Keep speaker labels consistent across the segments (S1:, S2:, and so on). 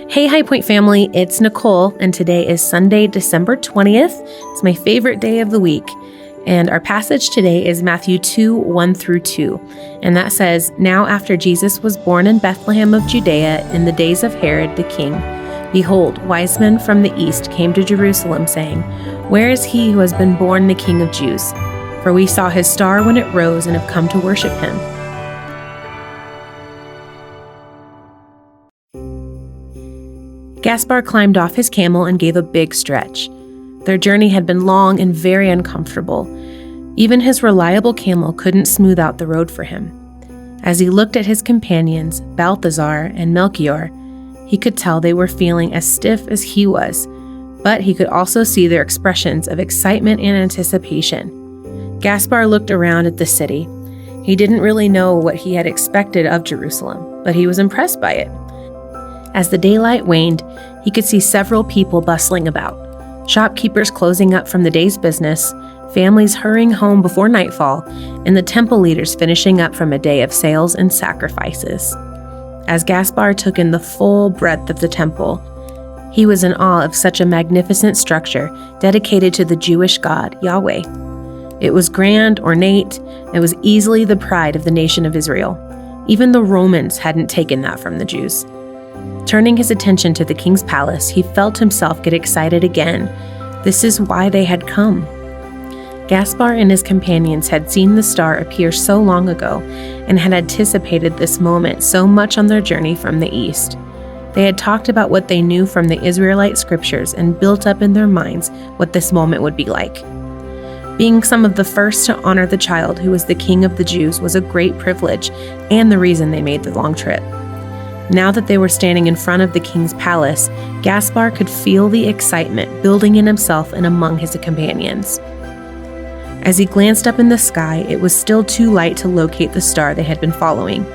S1: Hey, Highpoint family, it's Nicole, and today is Sunday, December 20th. It's my favorite day of the week. And our passage today is Matthew 2, 1 through 2. And that says, "Now after Jesus was born in Bethlehem of Judea in the days of Herod the king, behold, wise men from the east came to Jerusalem, saying, 'Where is he who has been born the King of Jews? For we saw his star when it rose and have come to worship him.'" Gaspar climbed off his camel and gave a big stretch. Their journey had been long and very uncomfortable. Even his reliable camel couldn't smooth out the road for him. As he looked at his companions, Balthazar and Melchior, he could tell they were feeling as stiff as he was, but he could also see their expressions of excitement and anticipation. Gaspar looked around at the city. He didn't really know what he had expected of Jerusalem, but he was impressed by it. As the daylight waned, he could see several people bustling about. Shopkeepers closing up from the day's business, families hurrying home before nightfall, and the temple leaders finishing up from a day of sales and sacrifices. As Gaspar took in the full breadth of the temple, he was in awe of such a magnificent structure dedicated to the Jewish God, Yahweh. It was grand, ornate, and was easily the pride of the nation of Israel. Even the Romans hadn't taken that from the Jews. Turning his attention to the king's palace, he felt himself get excited again. This is why they had come. Gaspar and his companions had seen the star appear so long ago and had anticipated this moment so much on their journey from the east. They had talked about what they knew from the Israelite scriptures and built up in their minds what this moment would be like. Being some of the first to honor the child who was the king of the Jews was a great privilege and the reason they made the long trip. Now that they were standing in front of the king's palace, Gaspar could feel the excitement building in himself and among his companions. As he glanced up in the sky, it was still too light to locate the star they had been following.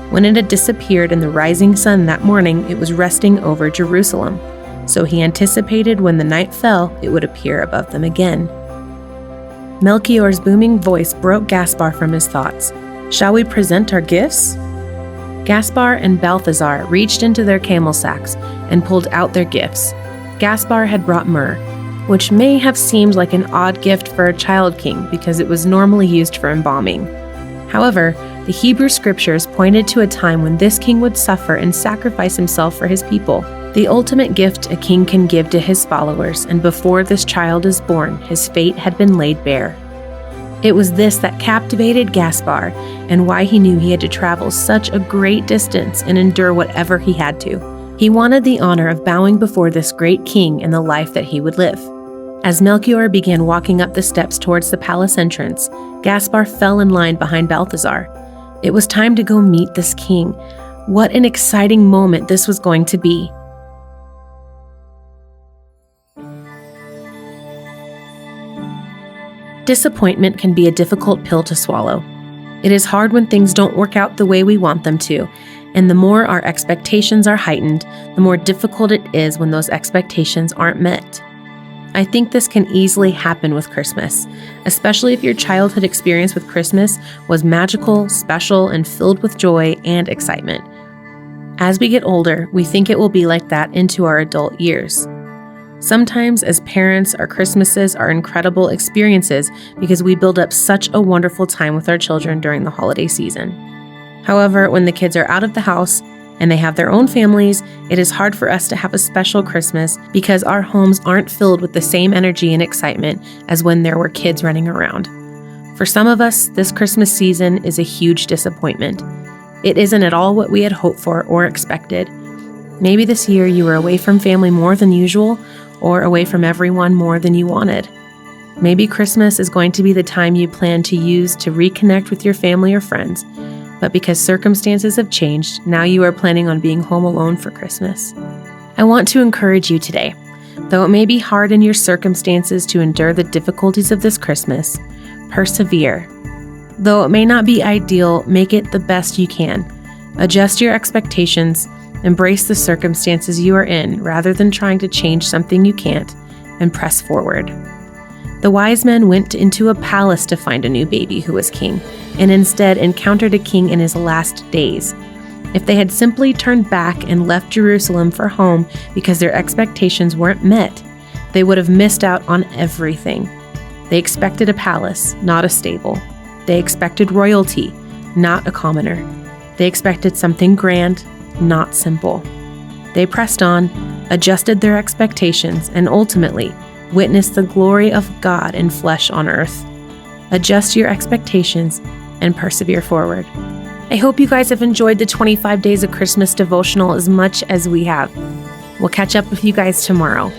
S1: When it had disappeared in the rising sun that morning, it was resting over Jerusalem, so he anticipated when the night fell, it would appear above them again. Melchior's booming voice broke Gaspar from his thoughts. "Shall we present our gifts?" Gaspar and Balthazar reached into their camel sacks and pulled out their gifts. Gaspar had brought myrrh, which may have seemed like an odd gift for a child king because it was normally used for embalming. However, the Hebrew scriptures pointed to a time when this king would suffer and sacrifice himself for his people, the ultimate gift a king can give to his followers, and before this child is born, his fate had been laid bare. It was this that captivated Gaspar and why he knew he had to travel such a great distance and endure whatever he had to. He wanted the honor of bowing before this great king and the life that he would live. As Melchior began walking up the steps towards the palace entrance, Gaspar fell in line behind Balthazar. It was time to go meet this king. What an exciting moment this was going to be. Disappointment can be a difficult pill to swallow. It is hard when things don't work out the way we want them to, and the more our expectations are heightened, the more difficult it is when those expectations aren't met. I think this can easily happen with Christmas, especially if your childhood experience with Christmas was magical, special, and filled with joy and excitement. As we get older, we think it will be like that into our adult years. Sometimes, as parents, our Christmases are incredible experiences because we build up such a wonderful time with our children during the holiday season. However, when the kids are out of the house and they have their own families, it is hard for us to have a special Christmas because our homes aren't filled with the same energy and excitement as when there were kids running around. For some of us, this Christmas season is a huge disappointment. It isn't at all what we had hoped for or expected. Maybe this year you were away from family more than usual, or away from everyone more than you wanted. Maybe Christmas is going to be the time you plan to use to reconnect with your family or friends, but because circumstances have changed, now you are planning on being home alone for Christmas. I want to encourage you today. Though it may be hard in your circumstances to endure the difficulties of this Christmas, persevere. Though it may not be ideal, make it the best you can. Adjust your expectations. Embrace the circumstances you are in rather than trying to change something you can't, and press forward. The wise men went into a palace to find a new baby who was king, and instead encountered a king in his last days. If they had simply turned back and left Jerusalem for home because their expectations weren't met, they would have missed out on everything. They expected a palace, not a stable. They expected royalty, not a commoner. They expected something grand, not simple. They pressed on, adjusted their expectations, and ultimately witnessed the glory of God in flesh on earth. Adjust your expectations and persevere forward. I hope you guys have enjoyed the 25 Days of Christmas devotional as much as we have. We'll catch up with you guys tomorrow.